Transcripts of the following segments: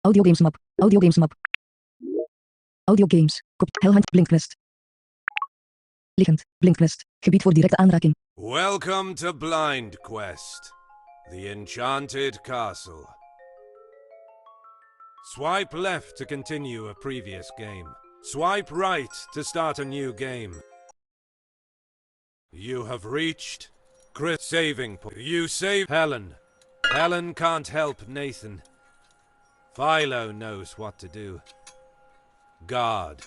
Audio games map. Audio games map. Audio games. Kop. Hellhunt. Blinknest. Liggend. Blinknest. Gebied voor directe aanraking. Welcome to Blind Quest, the Enchanted Castle. Swipe left to continue a previous game. Swipe right to start a new game. You have reached Chris saving point. You save Helen. Helen can't help Nathan. Philo knows what to do. Guard.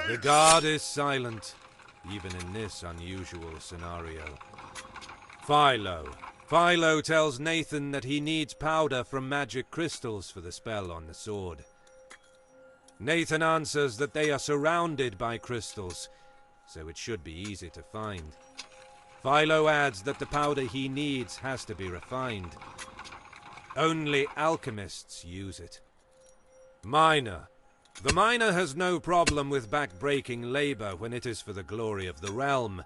The guard is silent, even in this unusual scenario. Philo tells Nathan that he needs powder from magic crystals for the spell on the sword. Nathan answers that they are surrounded by crystals, so it should be easy to find. Philo adds that the powder he needs has to be refined. Only alchemists use it. Miner. The miner has no problem with back-breaking labor when it is for the glory of the realm,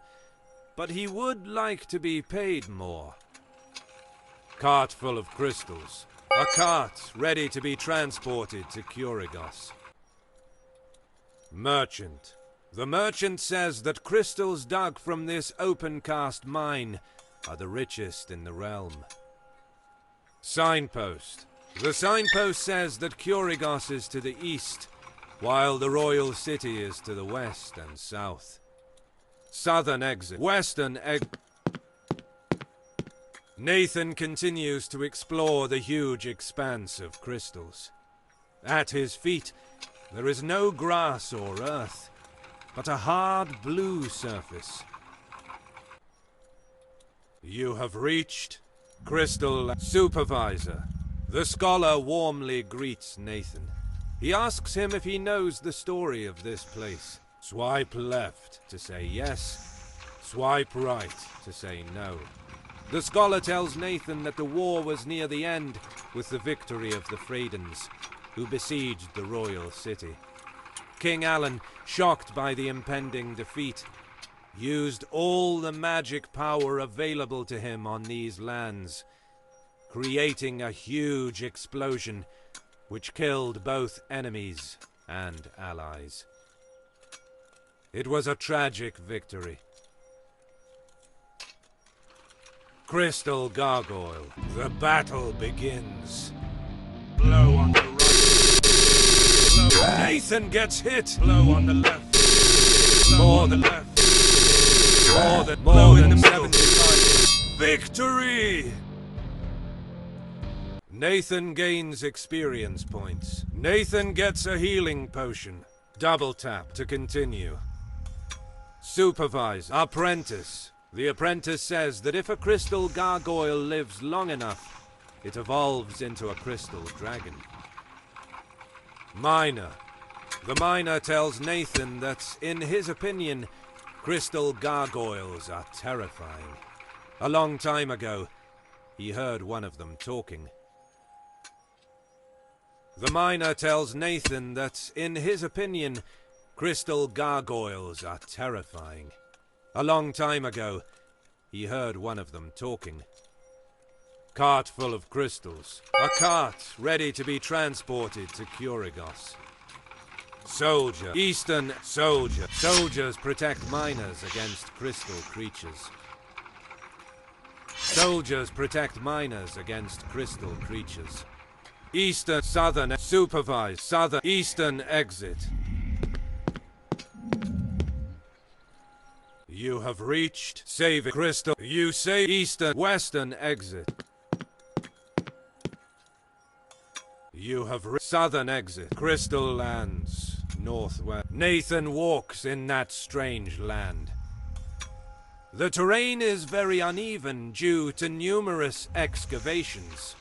but he would like to be paid more. Cart full of crystals. A cart ready to be transported to Kurigos. Merchant. The merchant says that crystals dug from this open-cast mine are the richest in the realm. Signpost. The signpost says that Kurigos is to the east, while the royal city is to the west and south. Southern exit. Western exit. Nathan continues to explore the huge expanse of crystals. At his feet, there is no grass or earth, but a hard blue surface. You have reached Crystal Supervisor. The scholar warmly greets Nathan. He asks him if he knows the story of this place. Swipe left to say yes. Swipe right to say no. The scholar tells Nathan that the war was near the end with the victory of the Freydens, who besieged the royal city. King Alan, shocked by the impending defeat, used all the magic power available to him on these lands, creating a huge explosion which killed both enemies and allies. It was a tragic victory. Crystal Gargoyle. The battle begins. Blow on the right. Blow. Nathan gets hit. Blow on the left. Blow on the left. More than 75. Victory! Nathan gains experience points. Nathan gets a healing potion. Double tap to continue. Supervise. Apprentice. The apprentice says that if a crystal gargoyle lives long enough, it evolves into a crystal dragon. Miner. The miner tells Nathan that, in his opinion, crystal gargoyles are terrifying. A long time ago, he heard one of them talking. The miner tells Nathan that, in his opinion, crystal gargoyles are terrifying. A long time ago, he heard one of them talking. Cart full of crystals. A cart ready to be transported to Kurigos. Soldier. Eastern soldier. Soldiers protect miners against crystal creatures. Soldiers protect miners against crystal creatures. Eastern, southern, supervise, southern, eastern exit. You have reached save crystal. You say eastern, western exit. You have southern exit. Crystal lands, northwest. Nathan walks in that strange land. The terrain is very uneven due to numerous excavations.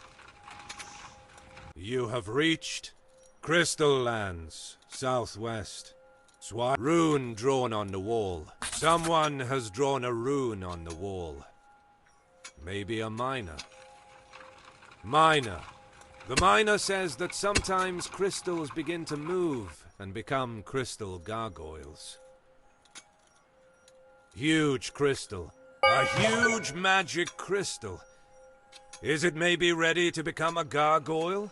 You have reached Crystal Lands, southwest. Rune drawn on the wall. Someone has drawn a rune on the wall. Maybe a miner. Miner. The miner says that sometimes crystals begin to move and become crystal gargoyles. Huge crystal. A huge magic crystal. Is it maybe ready to become a gargoyle?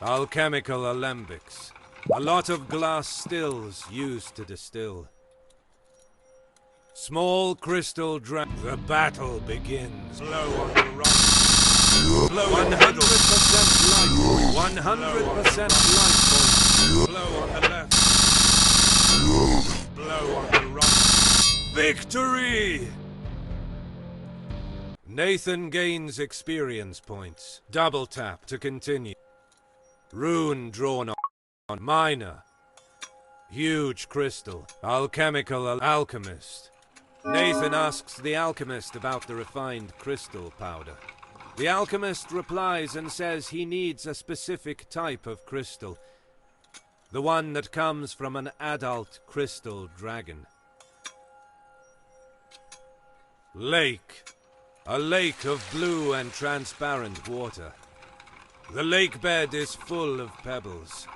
Alchemical alembics. A lot of glass stills used to distill. Small crystal The battle begins. Blow on the right. Blow 100% light. 100% light point. Blow on the left. Blow on the right. Victory! Nathan gains experience points. Double tap to continue. Rune drawn on minor. Huge crystal. Alchemical alchemist. Nathan asks the alchemist about the refined crystal powder. The alchemist replies and says he needs a specific type of crystal. The one that comes from an adult crystal dragon. Lake. A lake of blue and transparent water. The lake bed is full of pebbles.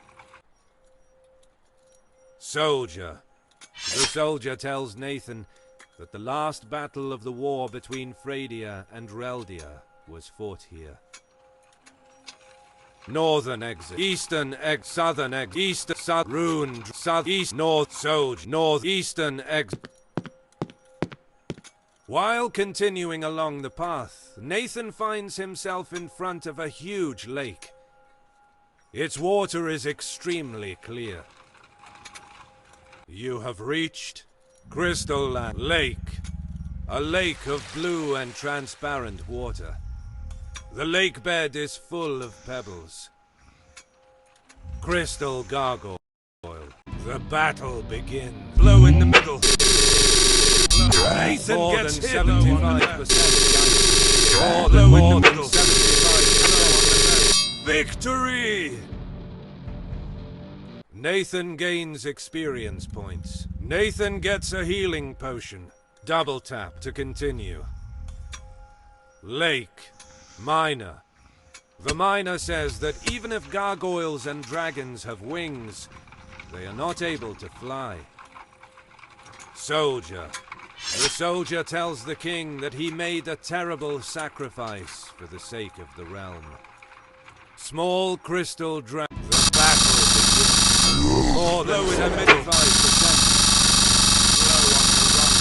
Soldier. The soldier tells Nathan that the last battle of the war between Fredia and Reldia was fought here. Northern exit. Eastern exit. Southern exit. East. South. Rune. South. East. North. Soldier. North. Eastern exit. While continuing along the path, Nathan finds himself in front of a huge lake. Its water is extremely clear. You have reached Crystal Land Lake, a lake of blue and transparent water. The lake bed is full of pebbles. Crystal gargoyle. The battle begins. Blow in the middle. Nathan more gets than 75%. More than 75%. Victory! Nathan gains experience points. Nathan gets a healing potion. Double tap to continue. Lake. Miner. The miner says that even if gargoyles and dragons have wings, they are not able to fly. Soldier. The soldier tells the king that he made a terrible sacrifice for the sake of the realm. Small crystal dragon. The battle begins. More than 75%. Blow on the run.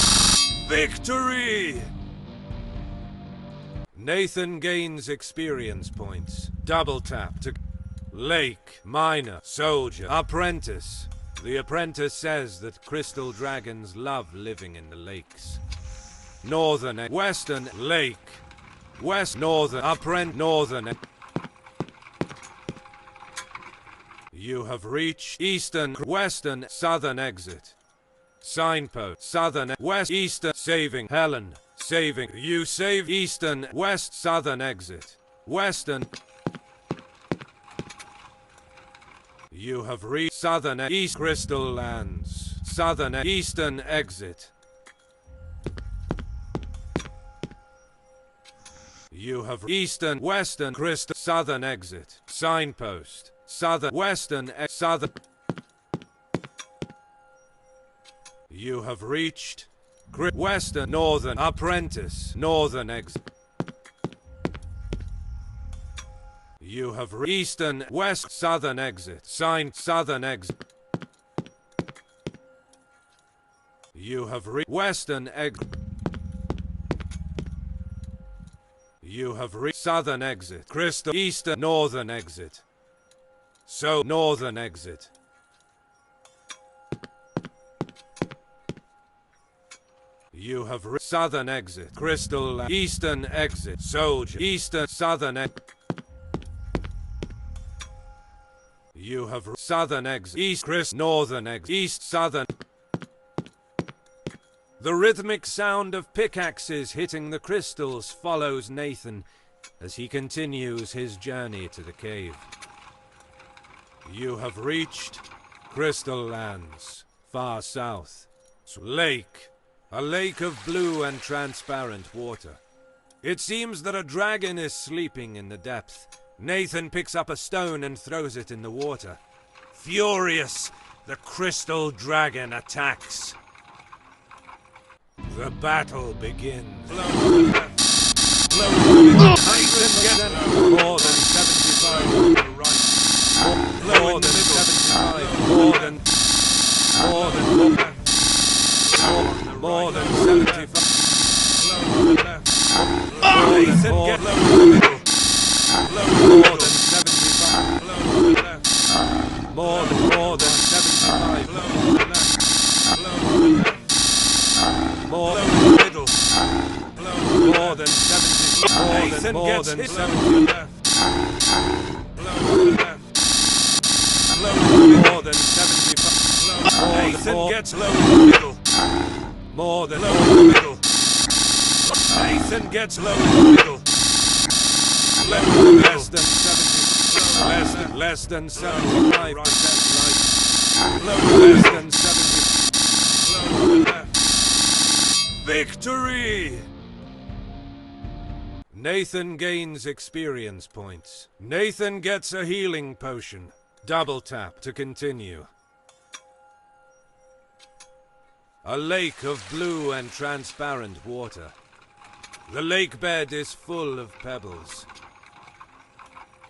Victory! Nathan gains experience points. Double tap to Lake, Miner, Soldier, Apprentice. The apprentice says that crystal dragons love living in the lakes. Northern, Western, Lake. West, Northern, Apprentice, Northern. You have reached Eastern, Western, Southern exit. Signpost, Southern, West, Eastern, saving Helen, saving. You save Eastern, West, Southern exit. Western. You have reached Southern East Crystal Lands. Southern Eastern exit. You have Eastern Western Crystal Southern exit. Signpost. Southern Western Southern. You have reached Western Northern Apprentice Northern exit. You have Eastern West Southern exit. Sign Southern exit. You have Western exit. You have Southern exit. Crystal Eastern Northern exit. So Northern exit. You have Southern exit. Crystal Eastern exit. Soldier Eastern Southern exit. You have Southern exit. East Chris Northern exit. East Southern. The rhythmic sound of pickaxes hitting the crystals follows Nathan as he continues his journey to the cave. You have reached Crystal Lands, far south. Lake. A lake of blue and transparent water. It seems that a dragon is sleeping in the depth. Nathan picks up a stone and throws it in the water. Furious, the crystal dragon attacks. The battle begins. Blow to the left. Blow to the left. Nathan gets more than 75 to the right. More than 70 left. Blow to the left. Blow to the middle. More than 75. Nathan gets low in the middle. More than low in the middle. Nathan gets low in the middle. Less than 70. Less than 75% light. Less than 70. Low to the left. Victory! Nathan gains experience points. Nathan gets a healing potion. Double tap to continue. A lake of blue and transparent water. The lake bed is full of pebbles.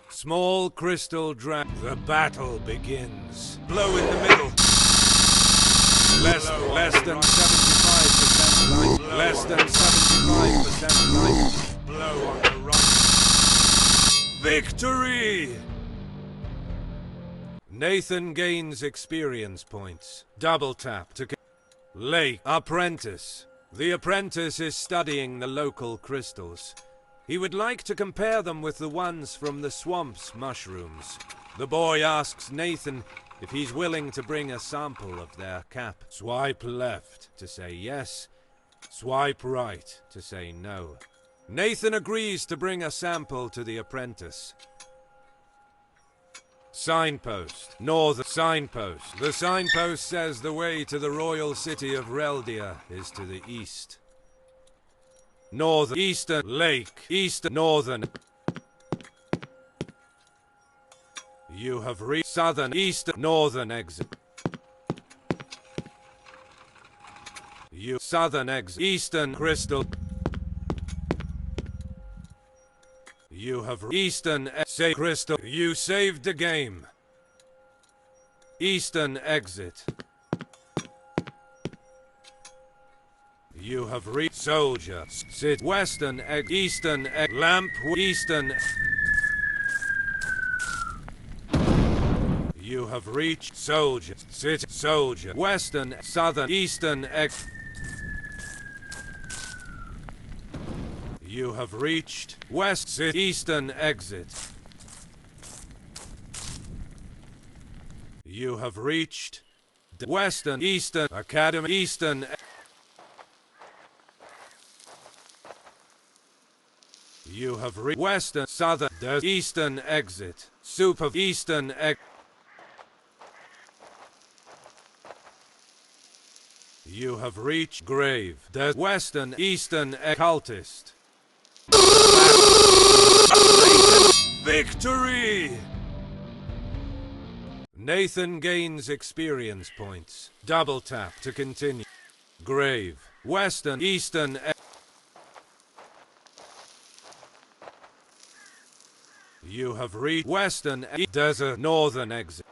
Small crystal The battle begins. Blow in the middle. Less than 75% light. Less than 75% light. Blow on the right. Victory! Nathan gains experience points. Double tap to Lake Apprentice. The apprentice is studying the local crystals. He would like to compare them with the ones from the swamp's mushrooms. The boy asks Nathan if he's willing to bring a sample of their cap. Swipe left to say yes. Swipe right to say no. Nathan agrees to bring a sample to the apprentice. Signpost. Northern signpost. The signpost says the way to the royal city of Reldia is to the east. Northern. Eastern. Lake. Eastern. Northern. You have reached southern. Eastern. Northern exit. You. Southern exit. Eastern. Crystal. You have Eastern say crystal. You saved the game. Eastern exit. You have reached soldier. Sit western egg. Eastern egg. Lamp. Eastern. You have reached soldier. Sit soldier. Western. Southern. Eastern egg. You have reached West City Eastern exit. You have reached Western Eastern Academy Eastern. You have reached Western Southern Eastern exit. Super Eastern exit. You have reached Grave. Western Eastern Cultist. Victory! Nathan gains experience points. Double tap to continue. Grave. Western. Eastern. You have reached Western. Desert. Northern exit.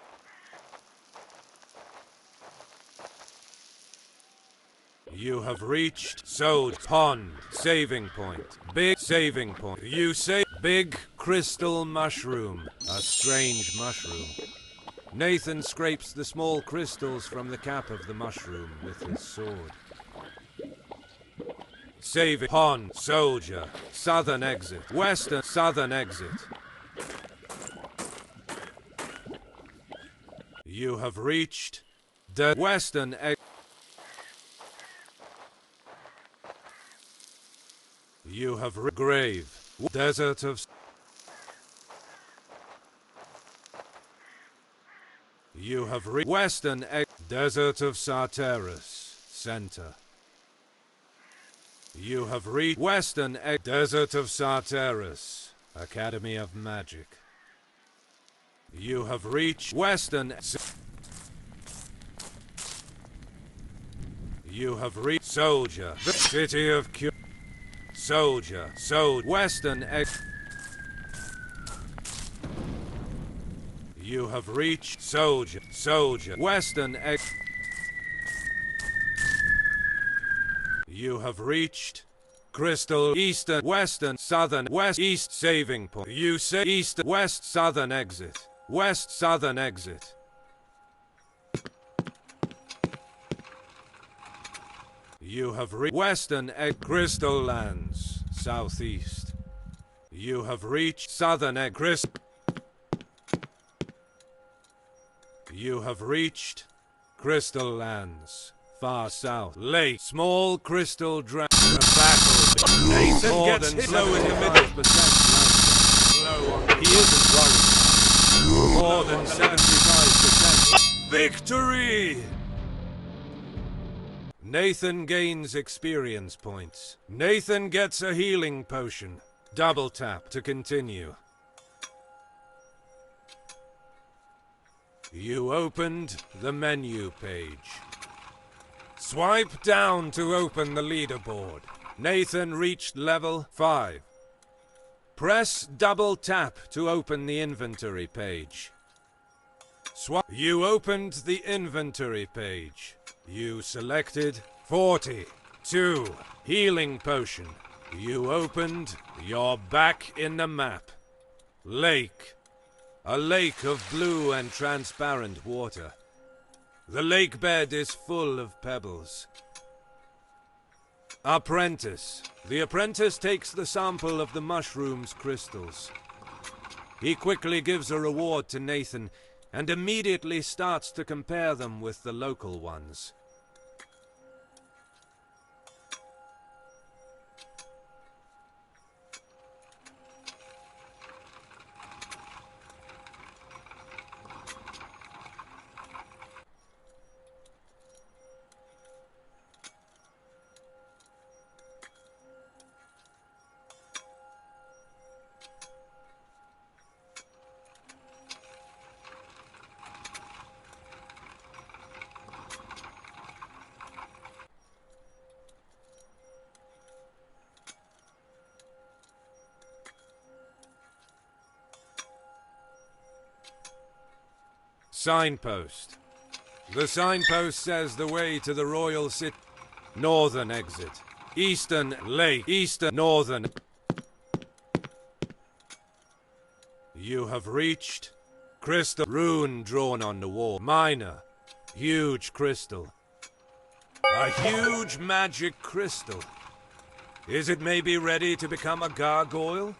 You have reached Sold Pond. Saving point. Big saving point. You say big crystal mushroom. A strange mushroom. Nathan scrapes the small crystals from the cap of the mushroom with his sword. Saving Pond. Soldier. Southern exit. Western. Southern exit. You have reached the Western exit. You have Grave. Desert of. You have Western Desert of Sarteris. Center. You have reached Western Desert of Sarteris. Academy of Magic. You have reached Western. You have reached Soldier. The City of Q. Soldier. Western You have reached Soldier. Western You have reached Crystal. Eastern. Western. Southern. West. East. Saving point. You say East. West. Southern exit. West. Southern exit. You have reached Western Crystal Lands. Southeast. You have reached Southern Egris. You have reached Crystal Lands. Far south. Lake. Small crystal dragon. The battle. Nathan more gets than slow in the middle. He isn't worried. More than 75%. Victory! Nathan gains experience points. Nathan gets a healing potion. Double tap to continue. You opened the menu page. Swipe down to open the leaderboard. Nathan reached level 5. Press double tap to open the inventory page. You opened the inventory page. You selected 42 healing potion. You opened. You're back in the map. Lake. A lake of blue and transparent water. The lake bed is full of pebbles. Apprentice. The apprentice takes the sample of the mushroom's crystals. He quickly gives a reward to Nathan and immediately starts to compare them with the local ones. Signpost. The signpost says the way to the royal city. Northern exit. Eastern lake. Eastern northern. You have reached crystal rune drawn on the wall. Minor. Huge crystal. A huge magic crystal. Is it maybe ready to become a gargoyle?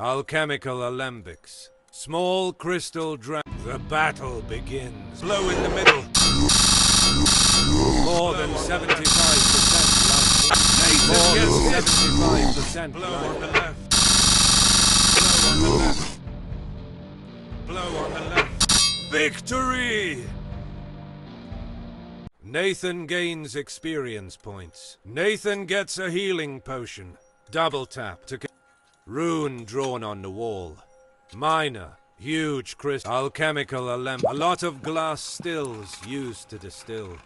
Alchemical alembics. Small crystal dragon. The battle begins. Blow in the middle. More than 75% life. More than 75% blow on the left. Blow on the left. Blow on the left. Victory! Nathan gains experience points. Nathan gets a healing potion. Double tap to... Rune drawn on the wall. Minor. Huge crystal. Alchemical alembic. A lot of glass stills used to distill.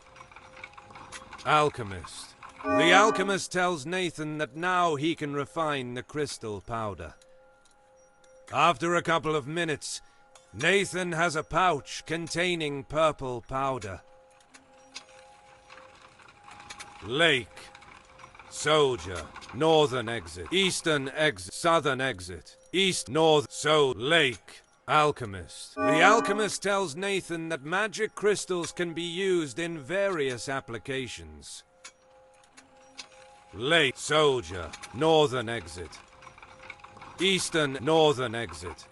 Alchemist. The alchemist tells Nathan that now he can refine the crystal powder. After a couple of minutes, Nathan has a pouch containing purple powder. Lake. Soldier. Northern exit. Eastern exit. Southern exit. East, north, so, lake. Alchemist. The alchemist tells Nathan that magic crystals can be used in various applications. Lake. Soldier. Northern exit. Eastern, northern exit.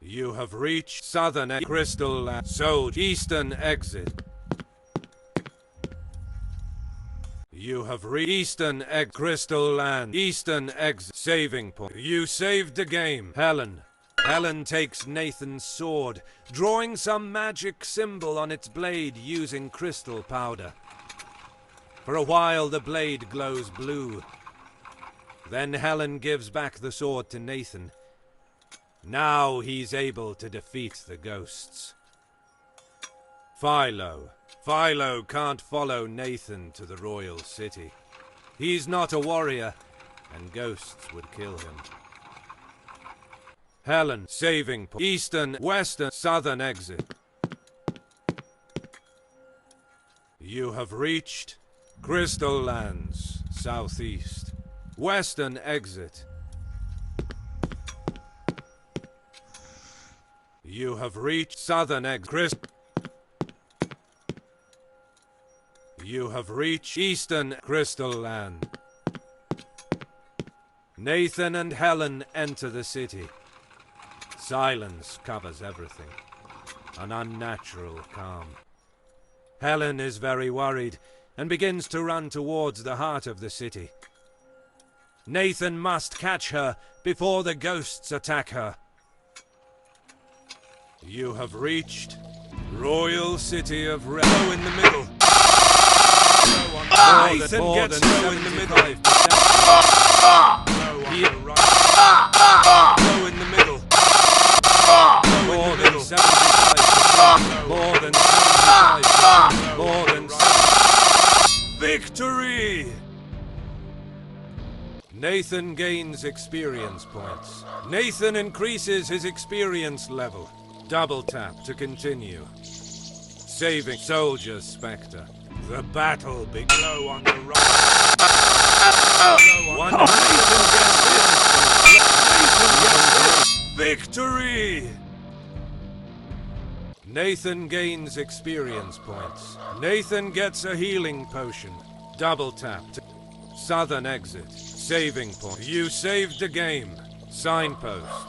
You have reached southern crystal land. Soldier. Eastern exit. You have reached Eastern Egg Crystal Land. Eastern exit. Saving point. You saved the game. Helen. Helen takes Nathan's sword, drawing some magic symbol on its blade using crystal powder. For a while the blade glows blue. Then Helen gives back the sword to Nathan. Now he's able to defeat the ghosts. Philo. Philo can't follow Nathan to the royal city. He's not a warrior, and ghosts would kill him. Helen, saving point. Eastern, western, southern exit. You have reached Crystal Lands, southeast. Western exit. You have reached southern exit. You have reached Eastern Crystal Land. Nathan and Helen enter the city. Silence covers everything. An unnatural calm. Helen is very worried and begins to run towards the heart of the city. Nathan must catch her before the ghosts attack her. You have reached Royal City of Rel in the middle. Nathan gets low in the middle. Low in the middle. More than 75%. More than 75%. More than 75%. Victory! Nathan gains experience points. Nathan increases his experience level. Double tap to continue. Saving Soldier Spectre. The battle begins. Low on the right. One Nathan gets it. Victory! Nathan gains experience points. Nathan gets a healing potion. Double tap to Southern exit. Saving point. You saved the game. Signpost.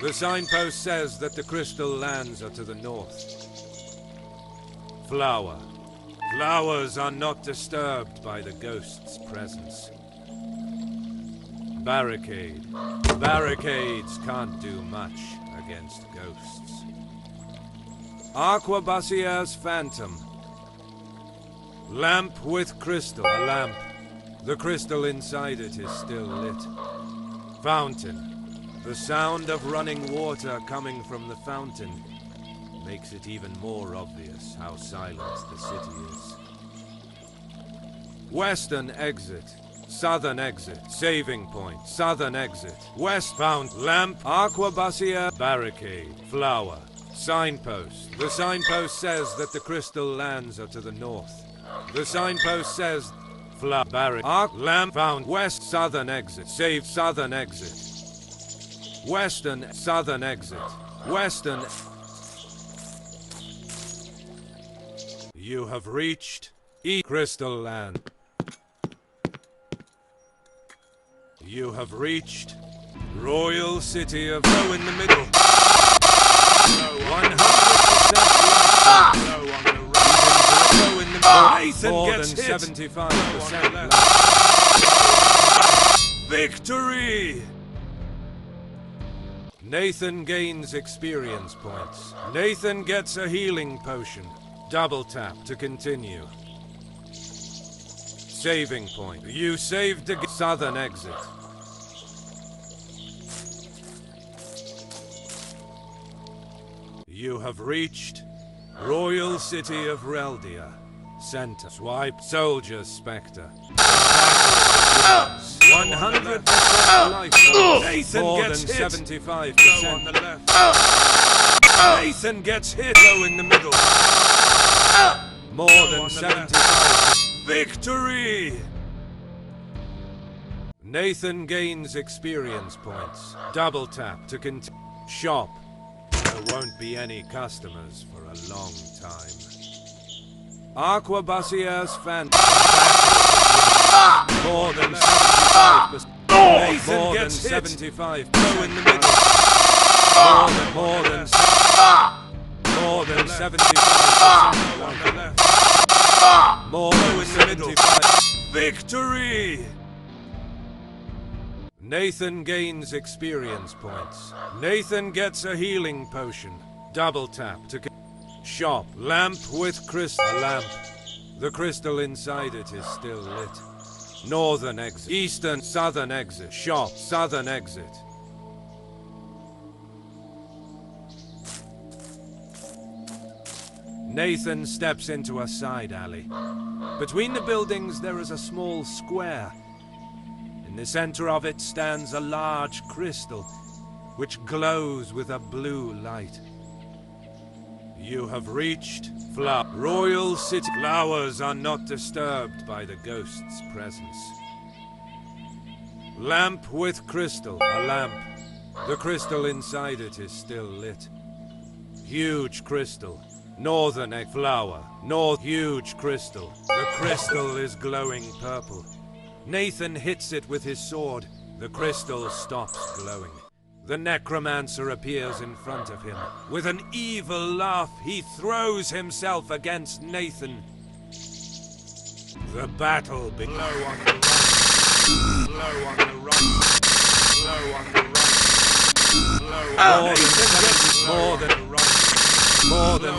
The signpost says that the crystal lands are to the north. Flower. Flowers are not disturbed by the ghost's presence. Barricade. Barricades can't do much against ghosts. Arquebusier's Phantom. Lamp with crystal. A lamp. The crystal inside it is still lit. Fountain. The sound of running water coming from the fountain makes it even more obvious how silent the city is. Western exit. Southern exit. Saving point. Southern exit. Westbound. Lamp. Arquebusier. Barricade. Flower. Signpost. The signpost says that the crystal lands are to the north. The signpost says flower. Barricade. Lamp. Found. West. Southern exit. Save. Southern exit. Western. Southern exit. Western. You have reached Crystal Land. You have reached Royal City of Low in the middle. 100% low on the right. Low in the middle. Nathan more gets than hit. 75%. Victory! Nathan gains experience points. Nathan gets a healing potion. Double tap to continue. Saving point. You saved the southern exit. You have reached Royal City of Reldia. Center. Swipe. Soldier Spectre. 100% life. Nathan more gets than hit. 75% on the left. Nathan gets hit. Low in the middle. More than 75%. Victory! Nathan gains experience points. Double tap to continue. Shop. There won't be any customers for a long time. Arquebusier's Phantom. More than 75%. Nathan more gets than 75%. Low in the middle. More than 75%. On the left. More than 75%. Victory! Nathan gains experience points. Nathan gets a healing potion. Double tap to shop. Lamp with crystal. A lamp. The crystal inside it is still lit. Northern exit. Eastern. Southern exit. Shop. Southern exit. Nathan steps into a side alley. Between the buildings there is a small square. In the center of it stands a large crystal, which glows with a blue light. You have reached Royal City. Flowers are not disturbed by the ghost's presence. Lamp with crystal. A lamp. The crystal inside it is still lit. Huge crystal. Northern egg flower. Huge crystal. The crystal is glowing purple. Nathan hits it with his sword, The crystal stops glowing. The necromancer appears in front of him. With an evil laugh, he throws himself against Nathan. The battle begins. Blow on the right. Blow on the right. Blow on the right. Blow on more than right. More than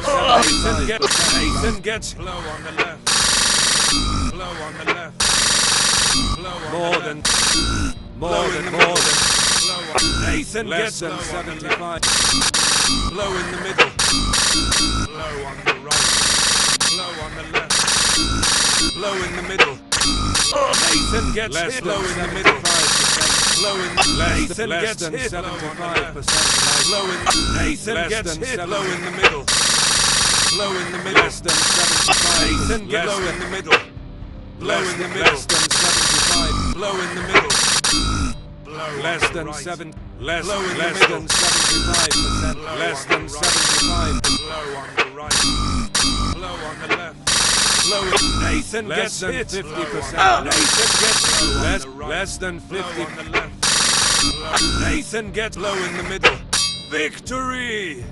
Nathan gets blow on the left. Blow on the left. Blow on more than Nathan gets than 75. Blow in the middle. Blow on the right. Blow on the left. Blow in the middle. Nathan gets hit. Blow in the middle. Blow in. Nathan gets hit. 75%. Blow in. Nathan gets hit. Blow in the middle. Blow in the middle. Less than 75. Nathan gets blow in the middle. Blow in the middle. Less than 75. Blow in the middle. Less than 7. Less than 75%. Less than 75. Blow on the right. Blow on the left. Blow in. Nathan gets hit. 50%. Nathan gets less than 50 on the left. Nathan gets low in the middle. Victory!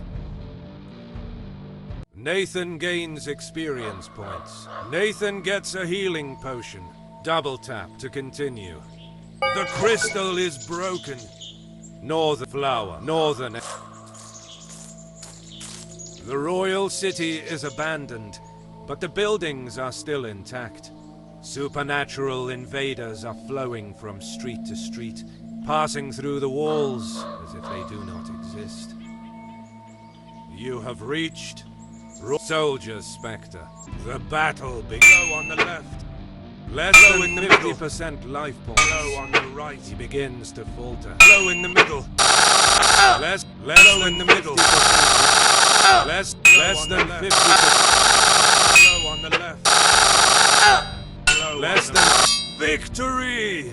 Nathan gains experience points. Nathan gets a healing potion. Double tap to continue. The crystal is broken. Northern flower. Northern. The royal city is abandoned, but the buildings are still intact. Supernatural invaders are flowing from street to street, passing through the walls as if they do not exist. You have reached Soldier's Spectre. The battle begins. On the left. Less than 50% life points. Low on the right. He begins to falter. Low in the middle. Less in the middle. Less than 50%. Low on the left. Less than victory.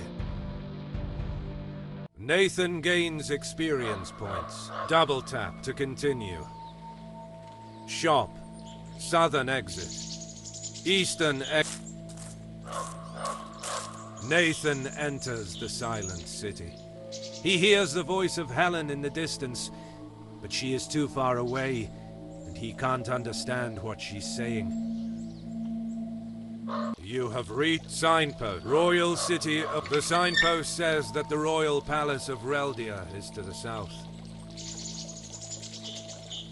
Nathan gains experience points. Double tap to continue. Shop. Southern exit. Eastern exit. Nathan enters the silent city. He hears the voice of Helen in the distance, but she is too far away, and he can't understand what she's saying. You have reached signpost. Royal City of the signpost says that the royal palace of Reldia is to the south.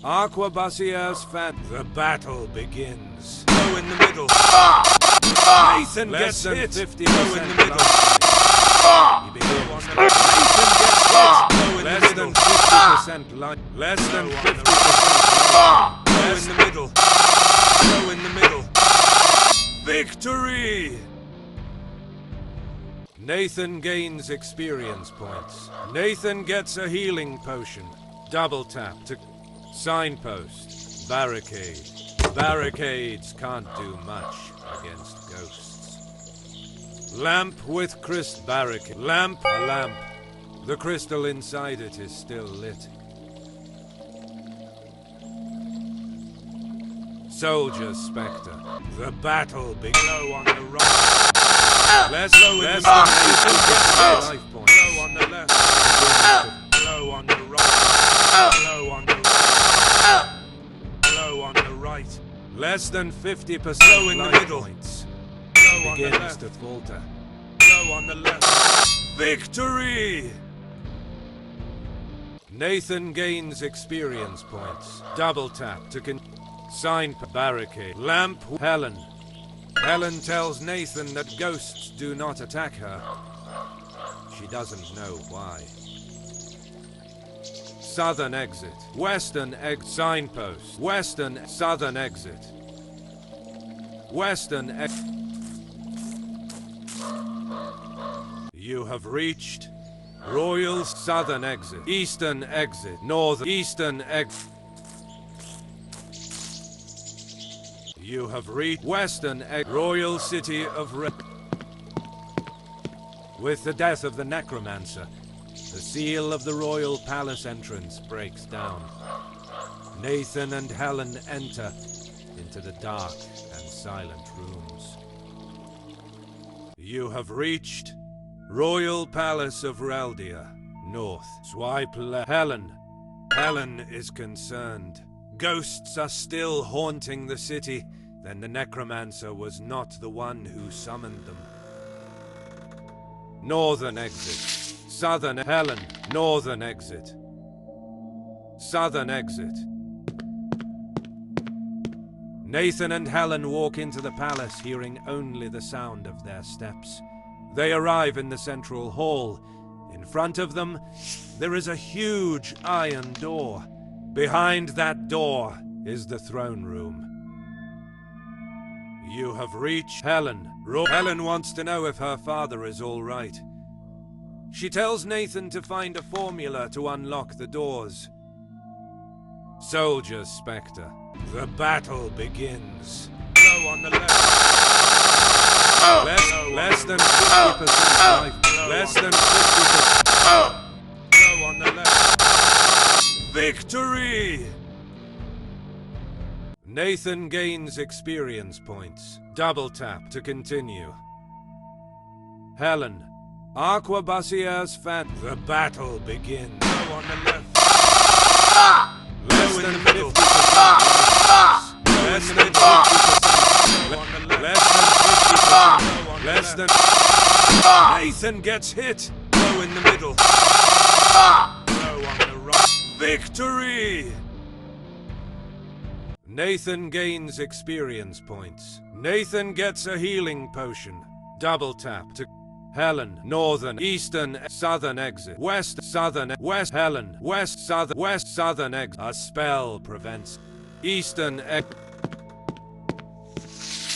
Aquabasier's fan. The battle begins. Go in the middle. Nathan gets hit. 50% go in the middle. He begins. Nathan gets hit. Less than 50% line. Less than 50%. Go in the middle. Go in the middle. Victory! Nathan gains experience points. Nathan gets a healing potion. Double tap to signpost. Barricade. Barricades can't do much against ghosts. Lamp with crystal. Barricade. Lamp. A lamp. The crystal inside it is still lit. Soldier's Spectre. The battle begins. Low on the right. Less in the life point. Low on the left. Low on the right. Low on the right. Low on the right. Less than 50% low in the middle. Points. Low begins on the left. To falter. Low on the left. Victory! Nathan gains experience points. Double tap to sign barricade. Lamp. Helen. Helen tells Nathan that ghosts do not attack her. She doesn't know why. Southern exit. Western exit. Signpost. Western. Southern exit. Western exit. You have reached Royal Southern exit. Eastern exit. Northern. Eastern exit. You have reached Western Royal City of With the death of the necromancer, the seal of the royal palace entrance breaks down. Nathan and Helen enter into the dark and silent rooms. You have reached Royal Palace of Reldia. North. Swipe left. Helen. Helen is concerned. Ghosts are still haunting the city. Then the necromancer was not the one who summoned them. Northern exit. Southern. Helen. Northern exit. Southern exit. Nathan and Helen walk into the palace, hearing only the sound of their steps. They arrive in the central hall. In front of them, there is a huge iron door. Behind that door is the throne room. You have reached Helen. Helen wants to know if her father is all right. She tells Nathan to find a formula to unlock the doors. Soldier Spectre. The battle begins. Blow on the left. Less than 50% life. Less than 50%. Blow on the left. Victory! Nathan gains experience points. Double tap to continue. Helen. Arquebussier's fan. The battle begins. Blow on the left. Less than 50%. Less than 50%. Less than 50%. Nathan gets hit. Blow in the middle. Blow on the right. Victory! Nathan gains experience points. Nathan gets a healing potion. Double tap to Helen. Northern, eastern, southern exit. West, southern, west. Helen. West, southern exit. A spell prevents. Eastern exit.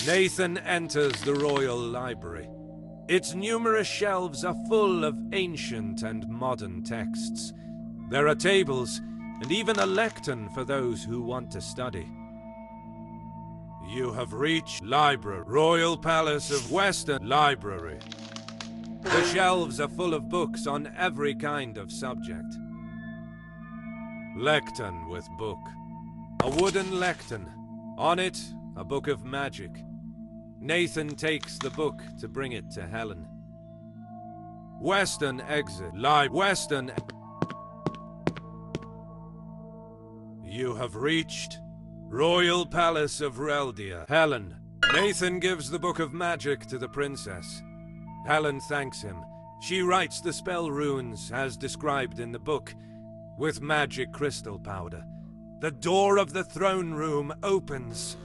Nathan enters the royal library. Its numerous shelves are full of ancient and modern texts. There are tables and even a lectern for those who want to study. You have reached Library. Royal Palace of Western Library. The shelves are full of books on every kind of subject. Lectern with book. A wooden lectern. On it, a book of magic. Nathan takes the book to bring it to Helen. Western exit. Western. You have reached Royal Palace of Reldia. Helen. Nathan gives the book of magic to the princess. Helen thanks him. She writes the spell runes as described in the book, with magic crystal powder. The door of the throne room opens.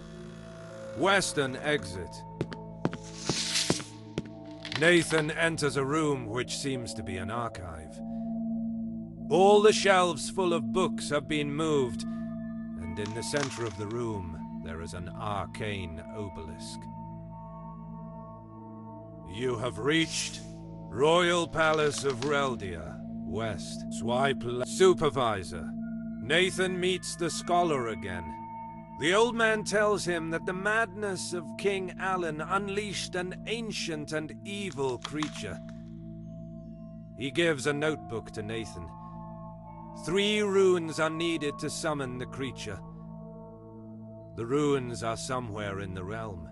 Western exit. Nathan enters a room which seems to be an archive. All the shelves full of books have been moved, and in the center of the room there is an arcane obelisk. You have reached Royal Palace of Reldia. West. Swipe left. Supervisor. Nathan meets the scholar again. The old man tells him that the madness of King Alan unleashed an ancient and evil creature. He gives a notebook to Nathan. 3 runes are needed to summon the creature. The runes are somewhere in the realm.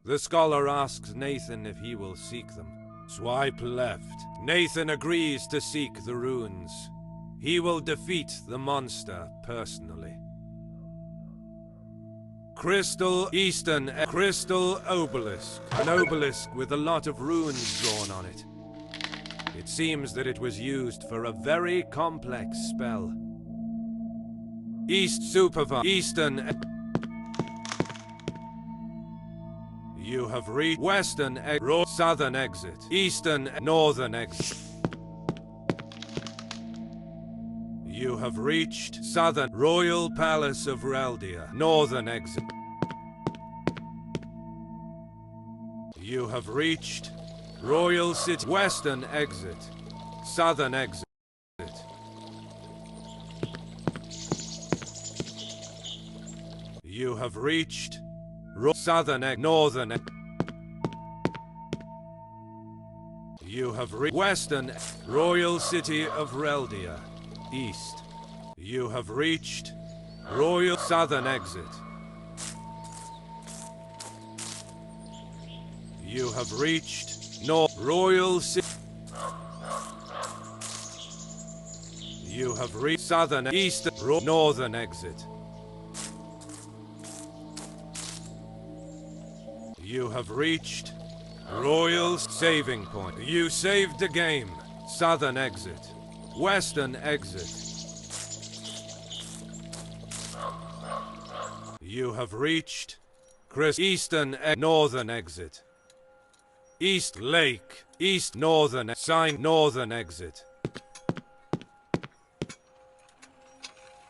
The scholar asks Nathan if he will seek them. Swipe left. Nathan agrees to seek the runes. He will defeat the monster personally. Crystal Eastern Crystal Obelisk. An obelisk with a lot of runes drawn on it. It seems that it was used for a very complex spell. East Supervisor. Eastern. You have reached Western exit. Southern exit. Eastern. Northern exit. You have reached Southern Royal Palace of Reldia. Northern exit. You have reached Royal City. Western exit. Southern exit. You have reached Southern exit. Northern exit. You have reached Western Royal City of Reldia. East. You have reached Royal Southern exit. You have reached North Royal City. You have reached southern, eastern, northern exit. You have reached Royal saving point. You saved the game. Southern exit. Western exit. You have reached Eastern northern exit. East Lake. East northern sign northern exit.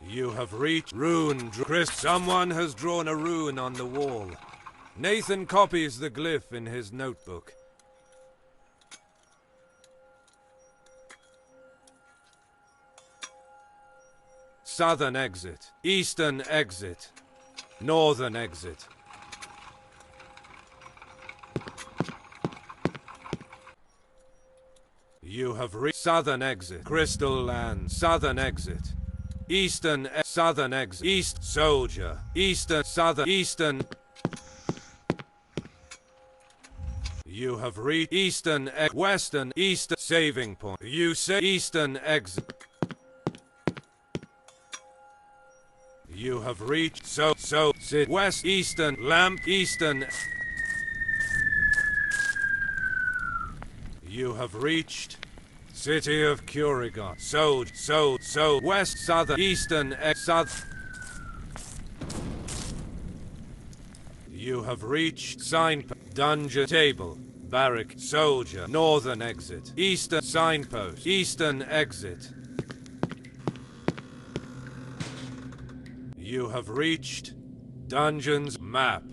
You have reached Rune. Someone has drawn a rune on the wall. Nathan copies the glyph in his notebook. Southern exit. Eastern exit. Northern exit. You have reached southern exit. Crystal Land. Southern exit. Eastern, southern exit. East soldier. Eastern, southern, eastern. You have reached eastern, western, eastern saving point. You say eastern exit. You have reached sit west, eastern, lamp, eastern. You have reached City of Kurigot. West, southern, eastern, south. You have reached signpost, dungeon, table, barrack, soldier, northern exit, eastern, signpost, eastern exit. You have reached dungeons, map,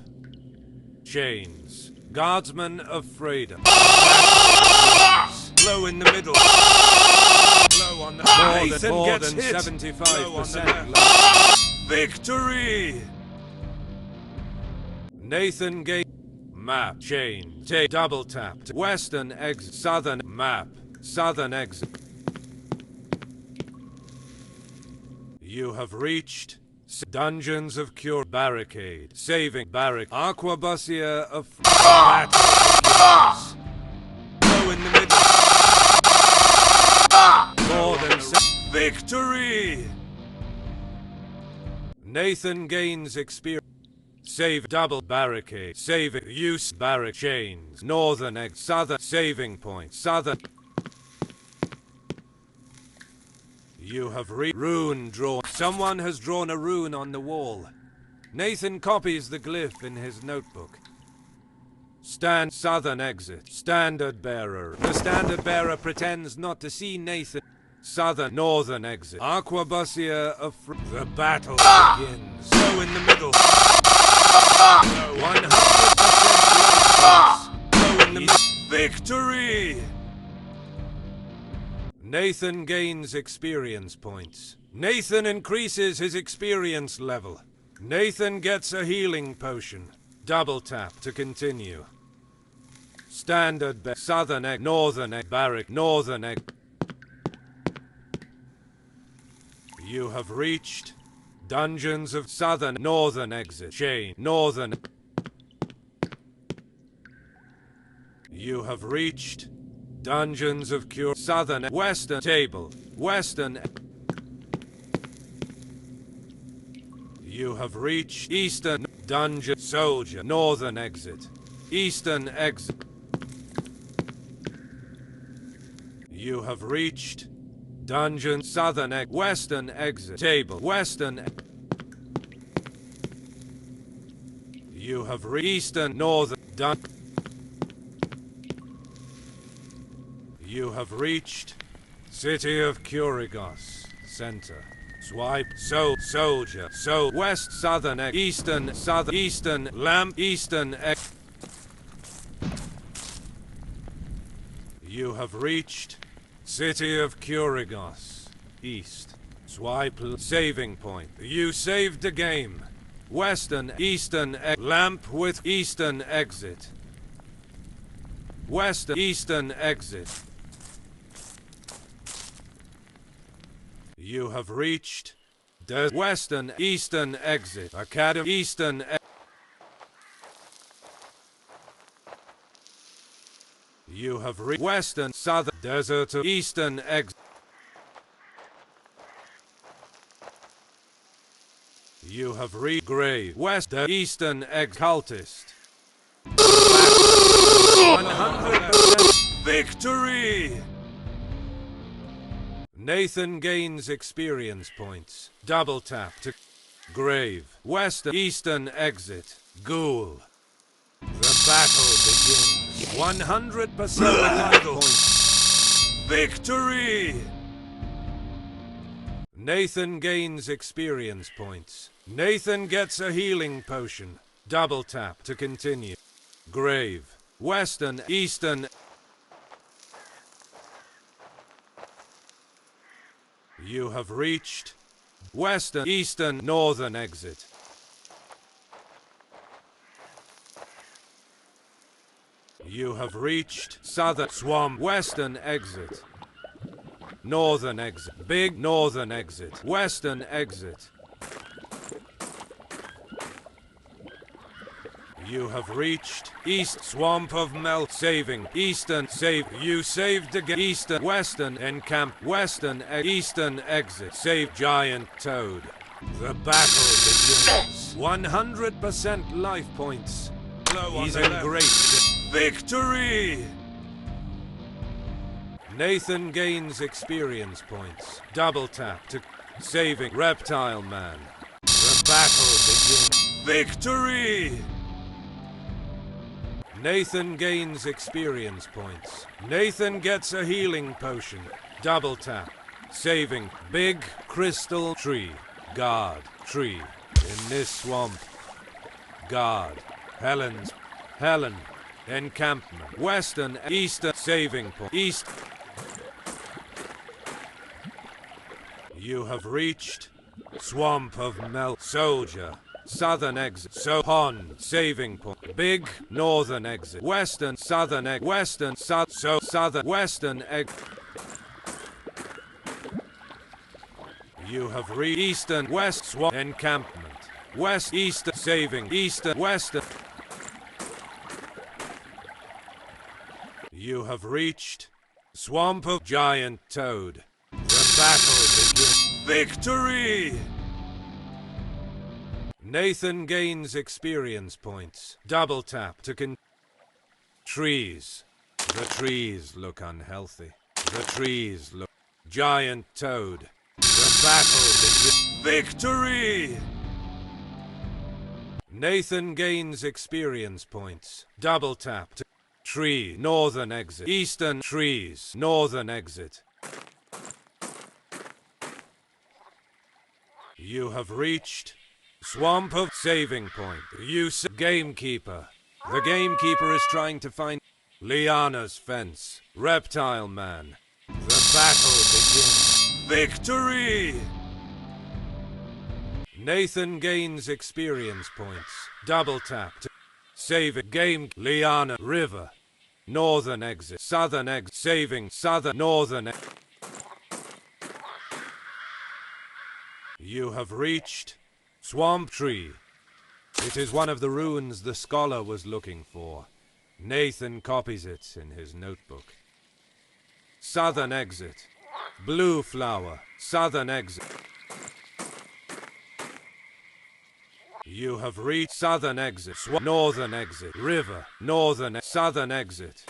chains, guardsmen of freedom. Blow in the middle. Blow on the more than 75%. Victory! Nathan Gate. Map. Chain. Double tap. Western exit. Southern map. Southern exit. You have reached Dungeons of Cure. Barricade. Saving. Barrack. Aquabusia of Blow in the middle. More than victory! Nathan gains experience. Save double barricade. Saving use barrack chains. Northern exit. Southern saving point. Southern. You have rune drawn. Someone has drawn a rune on the wall. Nathan copies the glyph in his notebook. Stand southern exit. Standard bearer. The standard bearer pretends not to see Nathan. Southern northern exit. Aquabusia of the battle begins. Go in the middle. 100% Go in the middle. Victory! Nathan gains experience points. Nathan increases his experience level. Nathan gets a healing potion. Double tap to continue. Standard southern egg, northern egg, barrack, northern egg. You have reached Dungeons of Southern, northern exit, chain, northern. You have reached Dungeons of Cure, southern, western table, western. You have reached Eastern Dungeon Soldier, northern exit, eastern exit. You have reached Dungeon Southern Western exit table Western. You have Eastern Northern You have reached City of Kurigos Center. Swipe soldier west southern eastern southern eastern lamp eastern. You have reached City of Kurigos east. Swipe saving point. You saved the game. Western eastern lamp with eastern exit. Western eastern exit. You have reached the western eastern exit. Academy eastern You have reached western, southern, desert, eastern exit. You have reached grave, west, eastern cultist. 100% victory! Nathan gains experience points. Double tap to grave, western, eastern exit, ghoul. The battle begins. 100% life points. Victory! Nathan gains experience points. Nathan gets a healing potion. Double tap to continue. Grave, western, eastern. You have reached western, eastern, northern exit. You have reached southern swamp, western exit. Northern exit, big northern exit, western exit. You have reached east swamp of melt, saving eastern, save. You saved again, eastern, western encamp, western, eastern exit, save giant toad. The battle begins. 100% life points. He's in great shape. Victory! Nathan gains experience points. Double tap to saving Reptile Man. The battle begins. Victory! Nathan gains experience points. Nathan gets a healing potion. Double tap. Saving big crystal tree. Guard tree. In this swamp. Guard. Helen. Encampment. Western, eastern. Saving point. East. You have reached swamp of melt. Soldier. Southern exit. Pond. Saving point. Big northern exit. Western. Southern exit. Western. Southern. Western exit. You have reached eastern. West swamp. Encampment. West. Eastern. Saving. Eastern. Western. You have reached swamp of giant toad. The battle begins. Victory! Nathan gains experience points. Double tap to trees. The trees look unhealthy. The trees look... Giant toad. The battle begins. Victory! Nathan gains experience points. Double tap to tree. Northern exit. Eastern trees. Northern exit. You have reached swamp of saving point. Use gamekeeper. The gamekeeper is trying to find Liana's fence. Reptile Man. The battle begins. Victory! Nathan gains experience points. Double tap to save it. Game Liana River. Northern exit. Southern exit. Saving southern northern exit. You have reached Swamp Tree. It is one of the runes the scholar was looking for. Nathan copies it in his notebook. Southern exit. Blue flower. Southern exit. You have reached southern exit. Northern exit. River. Northern. Southern exit.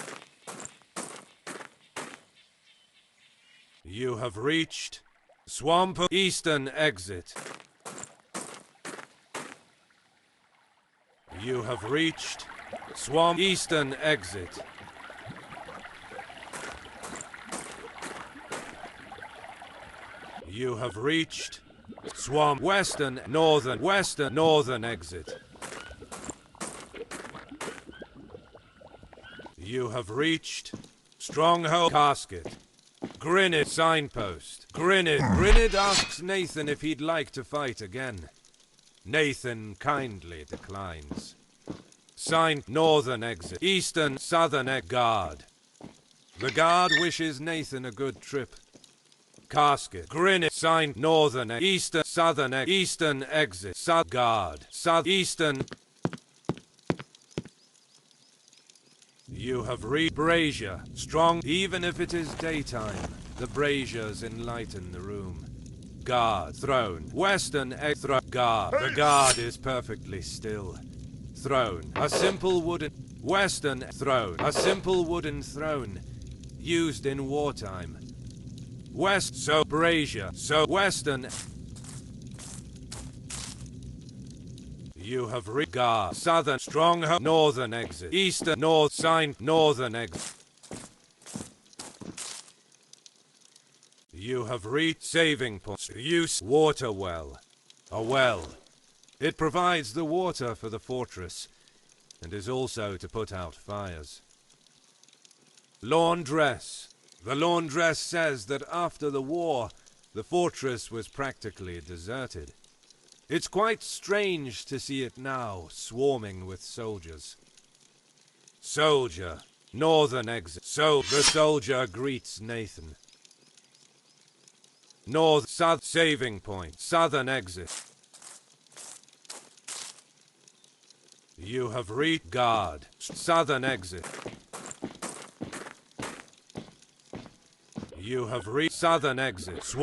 You have reached swamp of eastern exit. You have reached swamp eastern exit. You have reached swamp western northern exit. You have reached stronghold casket. Grinid signpost. Grinid asks Nathan if he'd like to fight again. Nathan kindly declines. Sign northern exit. Eastern southern guard. The guard wishes Nathan a good trip. Casket. Grinid sign northern eastern southern eastern exit. Guard. Southeastern. You have reached brazier. Strong, even if it is daytime. The braziers enlighten the room. Guard, throne, western guard. The guard is perfectly still. Throne, a simple wooden western throne, a simple wooden throne, used in wartime. West, so brazier, so western. You have regard. Southern stronghold. Northern exit. Eastern north sign. Northern exit. You have reached saving point. Use water well. A well. It provides the water for the fortress and is also to put out fires. Laundress. The laundress says that after the war, the fortress was practically deserted. It's quite strange to see it now, swarming with soldiers. Soldier. Northern exit. So the soldier greets Nathan. South saving point. Southern exit. You have reached guard. Southern exit. You have reached southern exit.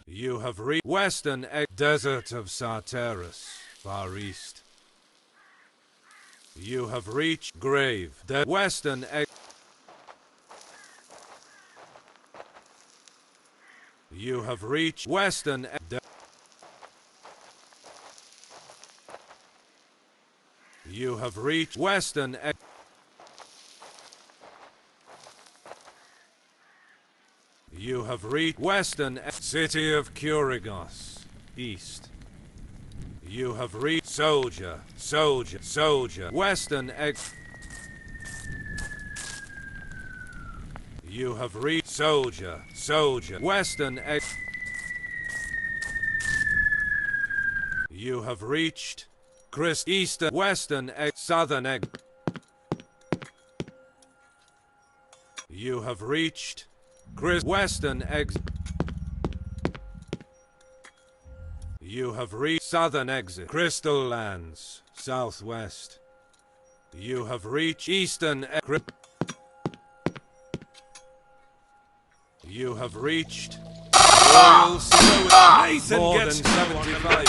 You have reached western desert of Sartaris, far east. You have reached grave. Western You have reached western You have reached western You have reached western city of Kurigos, east. You have reached soldier, western You have reached soldier, western You have reached eastern, western southern You have reached western You have reached southern exit. Crystal Lands, southwest. You have reached eastern You have reached Royal Nathan more gets than 75.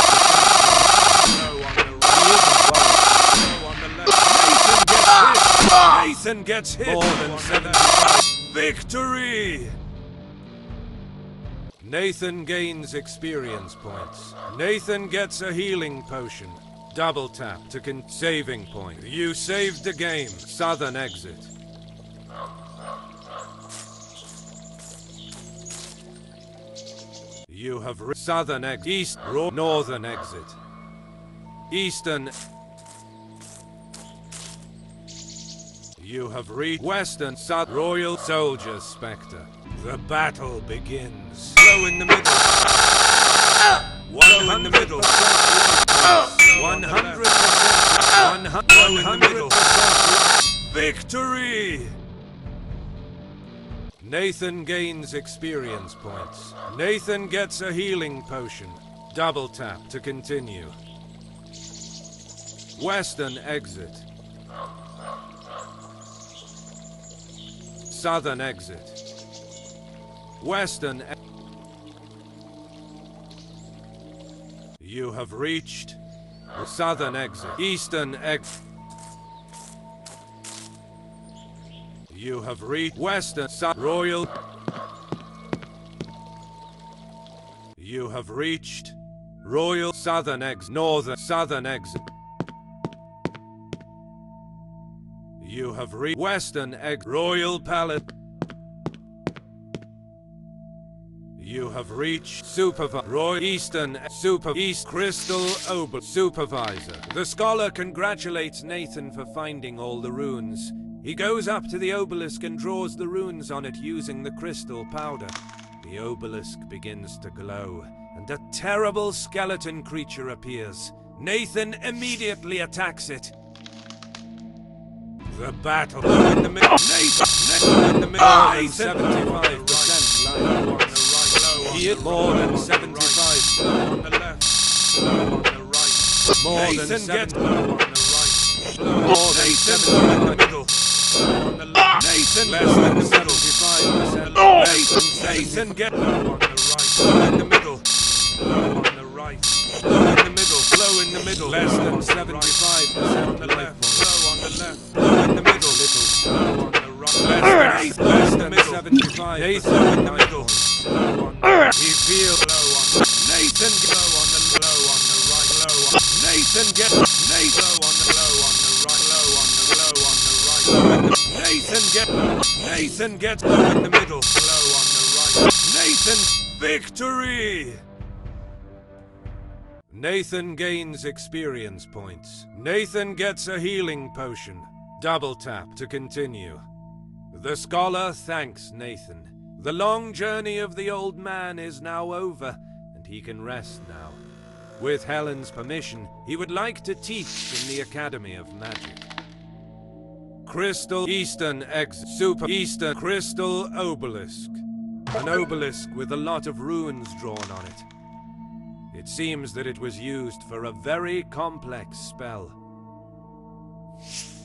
Nathan gets hit. More than 75. Victory! Nathan gains experience points. Nathan gets a healing potion. Double tap to saving point. You saved the game. Southern exit. You have southern exit. East northern exit. Eastern. You have reached western south Royal Soldier Spectre. The battle begins. Low in the middle. One in the middle. 100%. 100%. Victory! Nathan gains experience points. Nathan gets a healing potion. Double tap to continue. Western exit. Southern exit. Western You have reached the southern exit. Eastern exit. You have reached western Royal. You have reached Royal southern exit. Northern southern exit. You have reached western Royal Palace. You have reached Royal Eastern East Crystal Supervisor. The scholar congratulates Nathan for finding all the runes. He goes up to the obelisk and draws the runes on it using the crystal powder. The obelisk begins to glow, and a terrible skeleton creature appears. Nathan immediately attacks it. The battle in the middle. Nathan in the middle. 75% life. He hit more than 75. On the left. On the right. More than 70. On the right. More than 70 in the middle. On the left. Nathan less than 75%. Nathan get low on the right. Low in the middle. Low on the right. Low in the middle. Low in the middle. Less than 75% on the left. Low on the left. Low in the middle. Little. Low on the right. Less than 75. Nathan in the middle. He feels low on the Nathan low on the low on the right. Low on Nathan get Nathan low on the low on the right. Low on the low on the right. Low in the Nathan gets low in the middle. Low on the right. Nathan victory. Nathan gains experience points. Nathan gets a healing potion. Double tap to continue. The scholar thanks Nathan. The long journey of the old man is now over, and he can rest now. With Helen's permission, he would like to teach in the Academy of Magic. Crystal Eastern Super Eastern Crystal Obelisk. An obelisk with a lot of runes drawn on it. It seems that it was used for a very complex spell.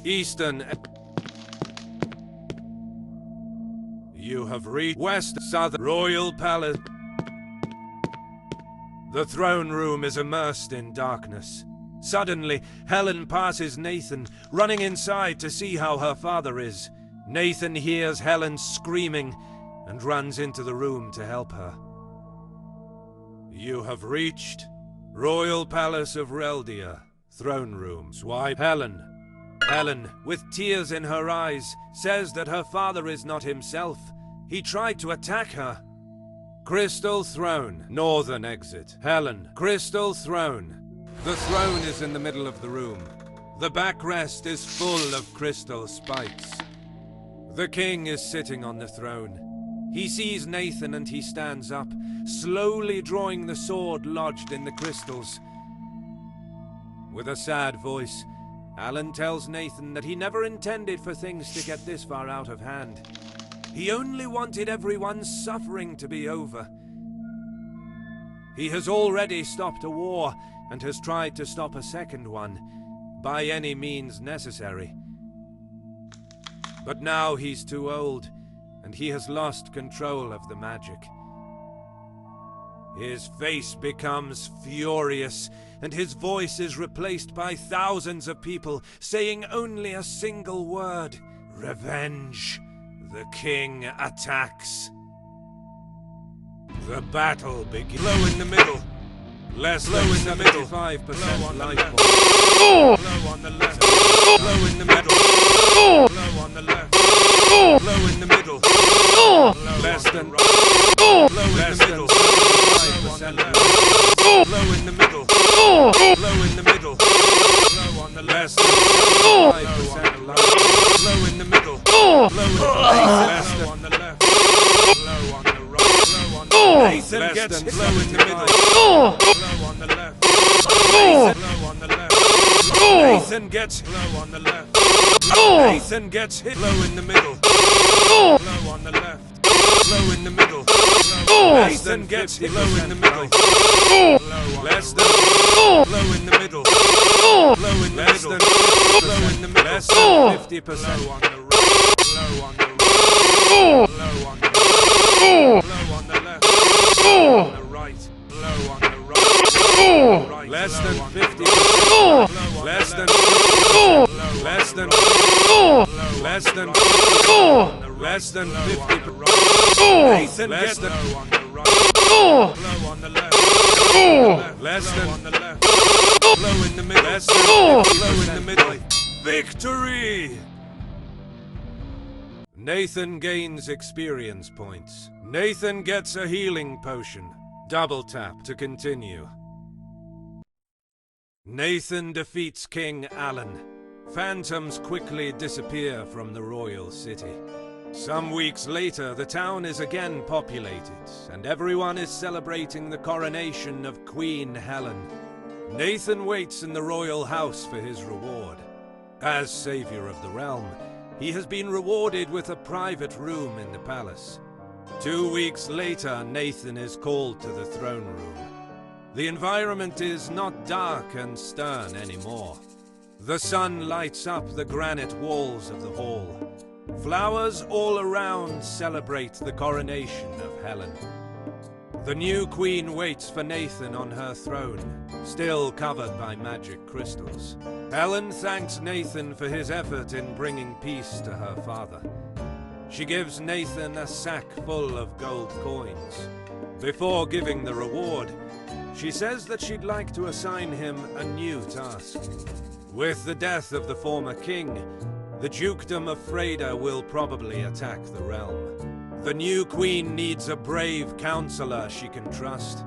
Eastern. You have reached West Southern Royal Palace. The throne room is immersed in darkness. Suddenly, Helen passes Nathan, running inside to see how her father is. Nathan hears Helen screaming and runs into the room to help her. You have reached Royal Palace of Reldia. Throne room. Swipe. Helen, with tears in her eyes, says that her father is not himself. He tried to attack her. Crystal Throne. Northern exit. Helen. Crystal Throne. The throne is in the middle of the room. The backrest is full of crystal spikes. The king is sitting on the throne. He sees Nathan and he stands up, slowly drawing the sword lodged in the crystals. With a sad voice, Alan tells Nathan that he never intended for things to get this far out of hand. He only wanted everyone's suffering to be over. He has already stopped a war and has tried to stop a second one, by any means necessary. But now he's too old, and he has lost control of the magic. His face becomes furious, and his voice is replaced by thousands of people saying only a single word: revenge. The king attacks. The battle begins. Low in the middle. Less low in the middle. 5% life point. Low on the left. Low in the middle. Low on the left. Low in the middle. Less than. Low in the middle. 5% left. Low in the middle. Low in the middle. Low on the left. 5% left. Low in the middle. Low on the left. Low on the right. Low on the Nathan gets hit. Low in the middle. Low on the left. Low on the left. Nathan gets low on the left. Nathan gets hit. Low in the middle. Low on the left. Low in the middle. Nathan gets hit. Low in the middle. Less than. Low in the middle. Low in the middle. Low in the middle. Less than 50%. Low on the right. Low on the right. Low on the right. Low on the left. Low on the right. Low on the right. Less than 50%. Less than 50%. Less than 50%. Less than 50%. Less than 50%. Nathan gets the low on the right. Low on the left. Less than on the left. Low in the middle. Less than 50%. Low in the middle. Victory! Nathan gains experience points. Nathan gets a healing potion. Double tap to continue. Nathan defeats King Alan. Phantoms quickly disappear from the royal city. Some weeks later, the town is again populated, and everyone is celebrating the coronation of Queen Helen. Nathan waits in the royal house for his reward. As savior of the realm, he has been rewarded with a private room in the palace. 2 weeks later, Nathan is called to the throne room. The environment is not dark and stern anymore. The sun lights up the granite walls of the hall. Flowers all around celebrate the coronation of Helen. The new queen waits for Nathan on her throne, still covered by magic crystals. Helen thanks Nathan for his effort in bringing peace to her father. She gives Nathan a sack full of gold coins. Before giving the reward, she says that she'd like to assign him a new task. With the death of the former king, the dukedom of Freda will probably attack the realm. The new queen needs a brave counselor she can trust.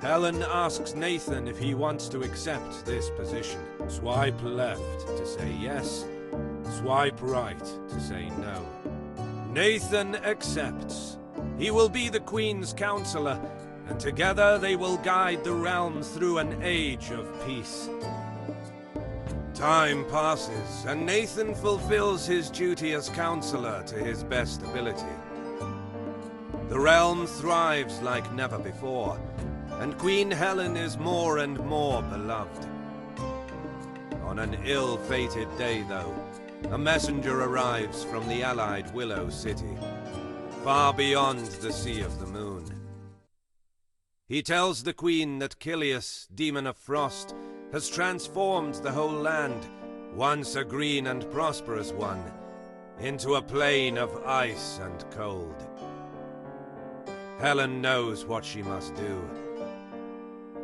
Helen asks Nathan if he wants to accept this position. Swipe left to say yes, swipe right to say no. Nathan accepts. He will be the queen's counselor, and together they will guide the realm through an age of peace. Time passes, and Nathan fulfills his duty as counselor to his best ability. The realm thrives like never before, and Queen Helen is more and more beloved. On an ill-fated day, though, a messenger arrives from the allied Willow City, far beyond the Sea of the Moon. He tells the Queen that Kilius, Demon of Frost, has transformed the whole land, once a green and prosperous one, into a plain of ice and cold. Helen knows what she must do.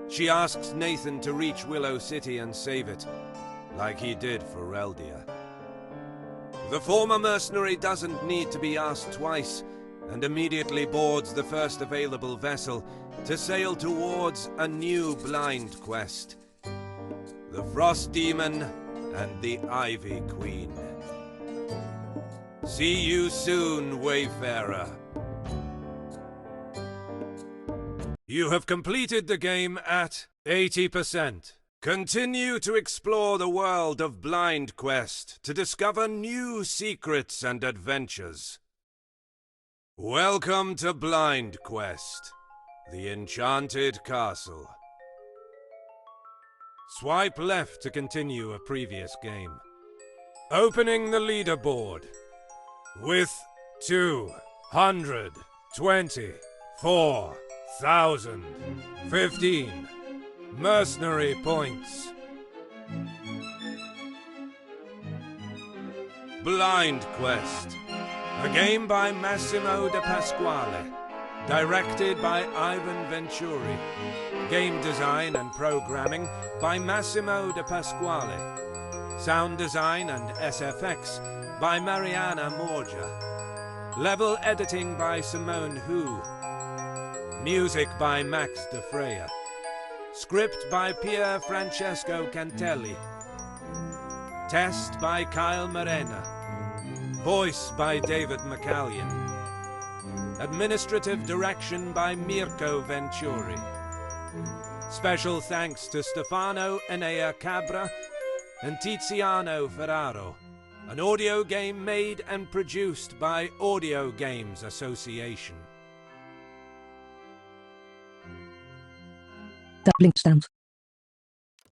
She asks Nathan to reach Willow City and save it, like he did for Reldia. The former mercenary doesn't need to be asked twice, and immediately boards the first available vessel to sail towards a new blind quest. The Frost Demon and the Ivy Queen. See you soon, Wayfarer. You have completed the game at 80%. Continue to explore the world of Blind Quest to discover new secrets and adventures. Welcome to Blind Quest, the Enchanted Castle. Swipe left to continue a previous game. Opening the leaderboard with 224,015 mercenary points. Blind Quest, a game by Massimo De Pasquale, directed by Ivan Venturi, game design and programming by Massimo De Pasquale, sound design and SFX by Mariana Morgia, level editing by Simone Hu, music by Max De Freya, script by Pier Francesco Cantelli, test by Kyle Morena, voice by David McCallion, administrative direction by Mirko Venturi. Special thanks to Stefano Enea Cabra and Tiziano Ferraro. An audio game made and produced by Audio Games Association. Tab link stand.